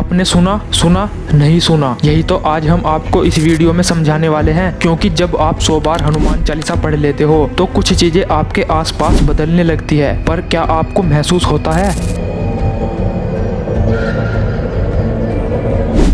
आपने सुना नहीं सुना, यही तो आज हम आपको इस वीडियो में समझाने वाले हैं। क्योंकि जब आप 100 बार हनुमान चालीसा पढ़ लेते हो तो कुछ चीजें आपके आसपास बदलने लगती है। पर क्या आपको महसूस होता है?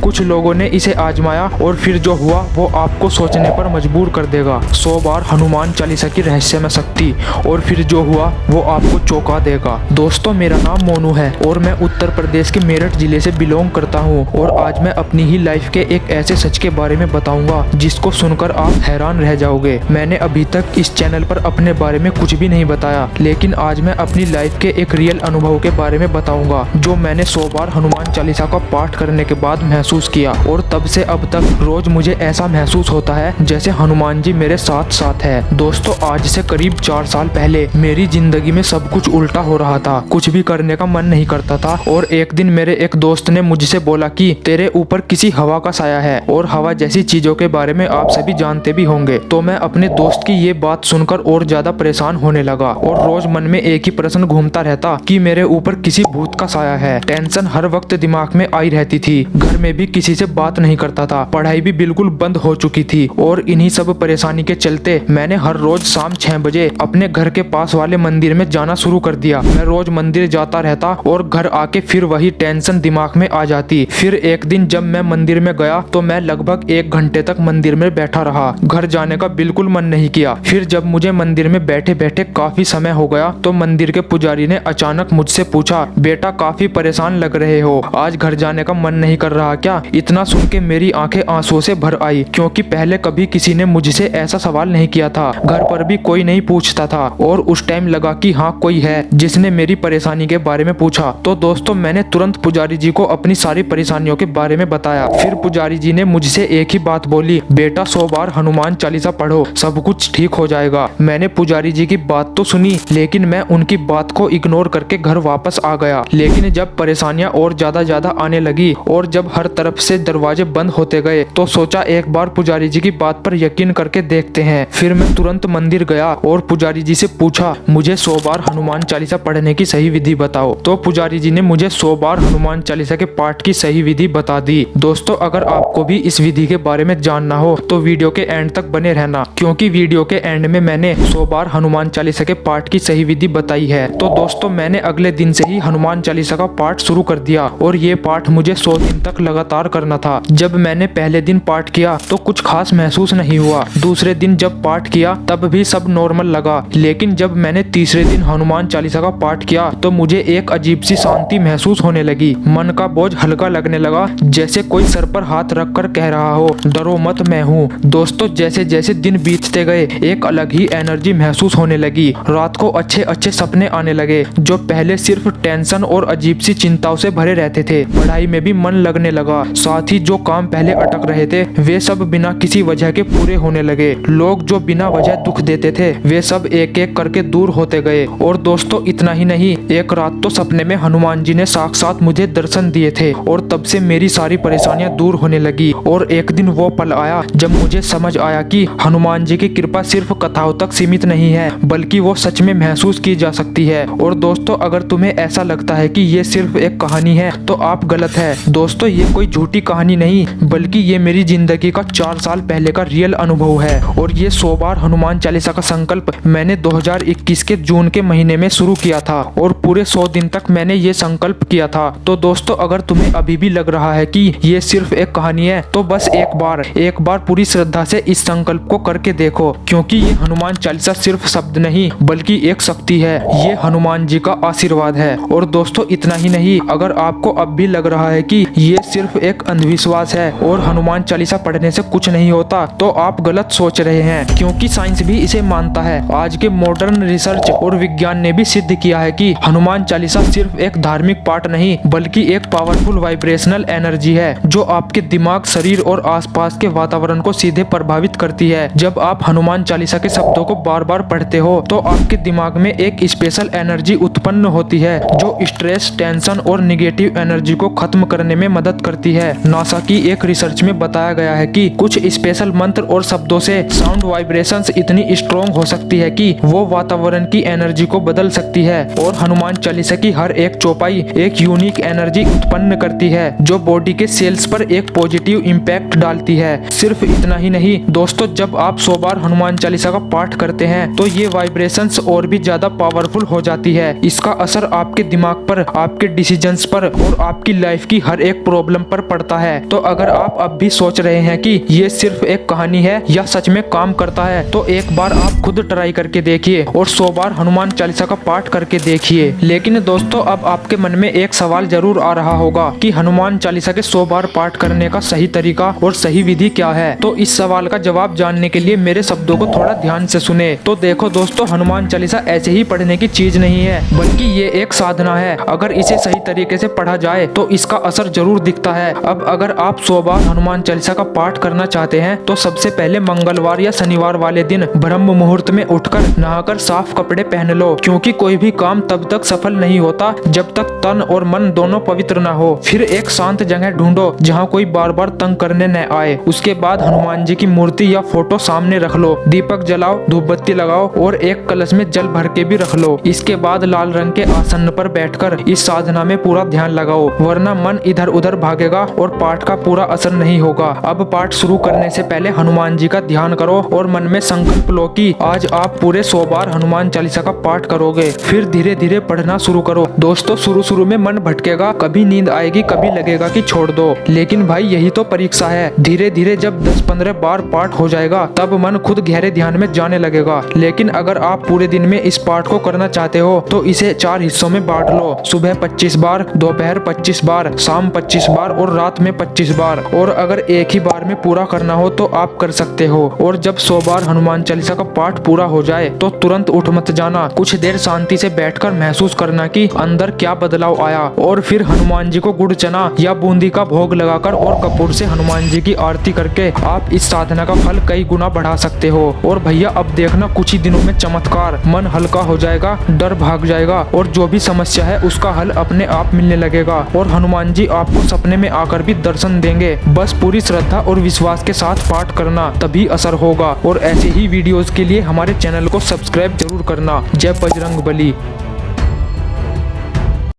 कुछ लोगों ने इसे आजमाया और फिर जो हुआ वो आपको सोचने पर मजबूर कर देगा। 100 बार हनुमान चालीसा की रहस्यमय शक्ति, और फिर जो हुआ वो आपको चौंका देगा। दोस्तों, मेरा नाम मोनू है और मैं उत्तर प्रदेश के मेरठ जिले से बिलोंग करता हूँ। और आज मैं अपनी ही लाइफ के एक ऐसे सच के बारे में बताऊंगा जिसको सुनकर आप हैरान रह जाओगे। मैंने अभी तक इस चैनल पर अपने बारे में कुछ भी नहीं बताया, लेकिन आज मैं अपनी लाइफ के एक रियल अनुभव के बारे में बताऊंगा जो मैंने 100 बार हनुमान चालीसा का पाठ करने के बाद महसूस किया। और तब से अब तक रोज मुझे ऐसा महसूस होता है जैसे हनुमान जी मेरे साथ साथ है। दोस्तों, आज से करीब 4 साल पहले मेरी जिंदगी में सब कुछ उल्टा हो रहा था। कुछ भी करने का मन नहीं करता था। और एक दिन मेरे एक दोस्त ने मुझसे बोला कि तेरे ऊपर किसी हवा का साया है, और हवा जैसी चीजों के बारे में आप सभी जानते भी होंगे। तो मैं अपने दोस्त की ये बात सुनकर और ज्यादा परेशान होने लगा और रोज मन में एक ही प्रश्न घूमता रहता कि मेरे ऊपर किसी भूत का साया है। टेंशन हर वक्त दिमाग में आई रहती थी। घर में भी किसी से बात नहीं करता था। पढ़ाई भी बिल्कुल बंद हो चुकी थी। और इन्हीं सब परेशानी के चलते मैंने हर रोज शाम 6 बजे अपने घर के पास वाले मंदिर में जाना शुरू कर दिया। मैं रोज मंदिर जाता रहता और घर आके फिर वही टेंशन दिमाग में आ जाती। फिर एक दिन जब मैं मंदिर में गया तो मैं लगभग 1 घंटे तक मंदिर में बैठा रहा। घर जाने का बिल्कुल मन नहीं किया। फिर जब मुझे मंदिर में बैठे बैठे काफी समय हो गया तो मंदिर के पुजारी ने अचानक मुझसे पूछा, बेटा काफी परेशान लग रहे हो, आज घर जाने का मन नहीं कर रहा क्या? इतना सुन के मेरी आंखें आंसुओं से भर आई, क्योंकि पहले कभी किसी ने मुझसे ऐसा सवाल नहीं किया था। घर पर भी कोई नहीं पूछता था। और उस टाइम लगा कि हाँ, कोई है जिसने मेरी परेशानी के बारे में पूछा। तो दोस्तों, मैंने तुरंत पुजारी जी को अपनी सारी परेशानियों के बारे में बताया। फिर पुजारी जी ने मुझसे एक ही बात बोली, बेटा 100 बार हनुमान चालीसा पढ़ो, सब कुछ ठीक हो जाएगा। मैंने पुजारी जी की बात तो सुनी, लेकिन मैं उनकी बात को इग्नोर करके घर वापस आ गया। लेकिन जब परेशानियां और ज्यादा आने लगी और जब हर तरफ से दरवाजे बंद होते गए तो सोचा एक बार पुजारी जी की बात पर यकीन करके देखते हैं। फिर मैं तुरंत मंदिर गया और पुजारी जी से पूछा, मुझे 100 बार हनुमान चालीसा पढ़ने की सही विधि बताओ। तो पुजारी जी ने मुझे 100 बार हनुमान चालीसा के पाठ की सही विधि बता दी। दोस्तों, अगर आपको भी इस विधि के बारे में जानना हो तो वीडियो के एंड तक बने रहना, क्योंकि वीडियो के एंड में मैंने 100 बार हनुमान चालीसा के पाठ की सही विधि बताई है। तो दोस्तों, मैंने अगले दिन से ही हनुमान चालीसा का पाठ शुरू कर दिया और ये पाठ मुझे 100 दिन तक लगातार करना था। जब मैंने पहले दिन पाठ किया तो कुछ खास महसूस नहीं हुआ। दूसरे दिन जब पाठ किया तब भी सब नॉर्मल लगा। लेकिन जब मैंने तीसरे दिन हनुमान चालीसा का पाठ किया तो मुझे एक अजीब सी शांति महसूस होने लगी। मन का बोझ हल्का लगने लगा, जैसे कोई सर पर हाथ रख कर कह रहा हो, डरो मत, मैं हूँ। दोस्तों, जैसे जैसे दिन बीतते गए एक अलग ही एनर्जी महसूस होने लगी। रात को अच्छे सपने आने लगे जो पहले सिर्फ टेंशन और अजीब सी चिंताओं से भरे रहते थे। पढ़ाई में भी मन लगने लगा। साथ ही जो काम पहले अटक रहे थे वे सब बिना किसी वजह के पूरे होने लगे। लोग जो बिना वजह दुख देते थे वे सब एक एक करके दूर होते गए। और दोस्तों, इतना ही नहीं, एक रात तो सपने में हनुमान जी ने साक्षात मुझे दर्शन दिए थे और तब से मेरी सारी परेशानियां दूर होने लगी। और एक दिन वो पल आया जब मुझे समझ आया कि हनुमान जी की कृपा सिर्फ कथाओं तक सीमित नहीं है, बल्कि वो सच में महसूस की जा सकती है। और दोस्तों, अगर तुम्हें ऐसा लगता है कि ये सिर्फ एक कहानी है तो आप गलत है। दोस्तों, ये कोई झूठी कहानी नहीं, बल्कि ये मेरी जिंदगी का 4 साल पहले का रियल अनुभव है। और ये 100 बार हनुमान चालीसा का संकल्प मैंने 2021 के जून के महीने में शुरू किया था और पूरे 100 दिन तक मैंने ये संकल्प किया था। तो दोस्तों, अगर तुम्हें अभी भी लग रहा है कि ये सिर्फ एक कहानी है तो बस एक बार पूरी श्रद्धा से इस संकल्प को करके देखो, क्योंकि ये हनुमान चालीसा सिर्फ शब्द नहीं बल्कि एक शक्ति है। ये हनुमान जी का आशीर्वाद है। और दोस्तों, इतना ही नहीं, अगर आपको अब भी लग रहा है कि ये सिर्फ एक अंधविश्वास है और हनुमान चालीसा पढ़ने से कुछ नहीं होता तो आप गलत सोच रहे हैं, क्योंकि साइंस भी इसे मानता है। आज के मॉडर्न रिसर्च और विज्ञान ने भी सिद्ध किया है कि हनुमान चालीसा सिर्फ एक धार्मिक पाठ नहीं बल्कि एक पावरफुल वाइब्रेशनल एनर्जी है जो आपके दिमाग, शरीर और आसपास के वातावरण को सीधे प्रभावित करती है। जब आप हनुमान चालीसा के शब्दों को बार बार पढ़ते हो तो आपके दिमाग में एक स्पेशल एनर्जी उत्पन्न होती है जो स्ट्रेस, टेंशन और निगेटिव एनर्जी को खत्म करने में मदद करती जाती है। नासा की एक रिसर्च में बताया गया है कि कुछ स्पेशल मंत्र और शब्दों से साउंड वाइब्रेशंस इतनी स्ट्रॉन्ग हो सकती है कि वो वातावरण की एनर्जी को बदल सकती है और हनुमान चालीसा की हर एक चौपाई एक यूनिक एनर्जी उत्पन्न करती है जो बॉडी के सेल्स पर एक पॉजिटिव इम्पैक्ट डालती है। सिर्फ इतना ही नहीं दोस्तों, जब आप 100 बार हनुमान चालीसा का पाठ करते हैं तो ये वाइब्रेशंस और भी ज्यादा पावरफुल हो जाती है। इसका असर आपके दिमाग पर, आपके डिसीजंस पर और आपकी लाइफ की हर एक प्रॉब्लम पर पड़ता है। तो अगर आप अब भी सोच रहे हैं कि ये सिर्फ एक कहानी है या सच में काम करता है, तो एक बार आप खुद ट्राई करके देखिए और 100 बार हनुमान चालीसा का पाठ करके देखिए। लेकिन दोस्तों, अब आपके मन में एक सवाल जरूर आ रहा होगा कि हनुमान चालीसा के 100 बार पाठ करने का सही तरीका और सही विधि क्या है। तो इस सवाल का जवाब जानने के लिए मेरे शब्दों को थोड़ा ध्यान से सुने। तो देखो दोस्तों, हनुमान चालीसा ऐसे ही पढ़ने की चीज नहीं है, बल्कि ये एक साधना है। अगर इसे सही तरीके से पढ़ा जाए तो इसका असर जरूर दिखता है। अब अगर आप 100 बार हनुमान चालीसा का पाठ करना चाहते हैं तो सबसे पहले मंगलवार या शनिवार वाले दिन ब्रह्म मुहूर्त में उठकर नहाकर साफ कपड़े पहन लो, क्योंकि कोई भी काम तब तक सफल नहीं होता जब तक तन और मन दोनों पवित्र ना हो। फिर एक शांत जगह ढूंढो जहाँ कोई बार बार तंग करने न आए। उसके बाद हनुमान जी की मूर्ति या फोटो सामने रख लो, दीपक जलाओ, धूपबत्ती लगाओ और एक कलश में जल भर के भी रख लो। इसके बाद लाल रंग के आसन पर बैठकर इस साधना में पूरा ध्यान लगाओ, वरना मन इधर उधर भागेगा और पाठ का पूरा असर नहीं होगा। अब पाठ शुरू करने से पहले हनुमान जी का ध्यान करो और मन में संकल्प लो कि आज आप पूरे 100 बार हनुमान चालीसा का पाठ करोगे। फिर धीरे धीरे पढ़ना शुरू करो। दोस्तों, शुरू में मन भटकेगा, कभी नींद आएगी, कभी लगेगा कि छोड़ दो, लेकिन भाई यही तो परीक्षा है। धीरे धीरे जब 10-15 बार पाठ हो जाएगा तब मन खुद गहरे ध्यान में जाने लगेगा। लेकिन अगर आप पूरे दिन में इस पाठ को करना चाहते हो तो इसे 4 हिस्सों में बांट लो। सुबह 25 बार, दोपहर 25 बार, शाम 25 बार और रात में 25 बार। और अगर एक ही बार में पूरा करना हो तो आप कर सकते हो। और जब 100 बार हनुमान चालीसा का पाठ पूरा हो जाए तो तुरंत उठ मत जाना। कुछ देर शांति से बैठकर महसूस करना कि अंदर क्या बदलाव आया और फिर हनुमान जी को गुड़ चना या बूंदी का भोग लगाकर और कपूर से हनुमान जी की आरती करके आप इस साधना का फल कई गुना बढ़ा सकते हो। और भैया अब देखना कुछ ही दिनों में चमत्कार, मन हल्का हो जाएगा, डर भाग जाएगा और जो भी समस्या है उसका हल अपने आप मिलने लगेगा और हनुमान जी आपको सपने में आकर भी दर्शन देंगे। बस पूरी श्रद्धा और विश्वास के साथ पाठ करना, तभी असर होगा। और ऐसे ही वीडियोस के लिए हमारे चैनल को सब्सक्राइब जरूर करना। जय बजरंग बली।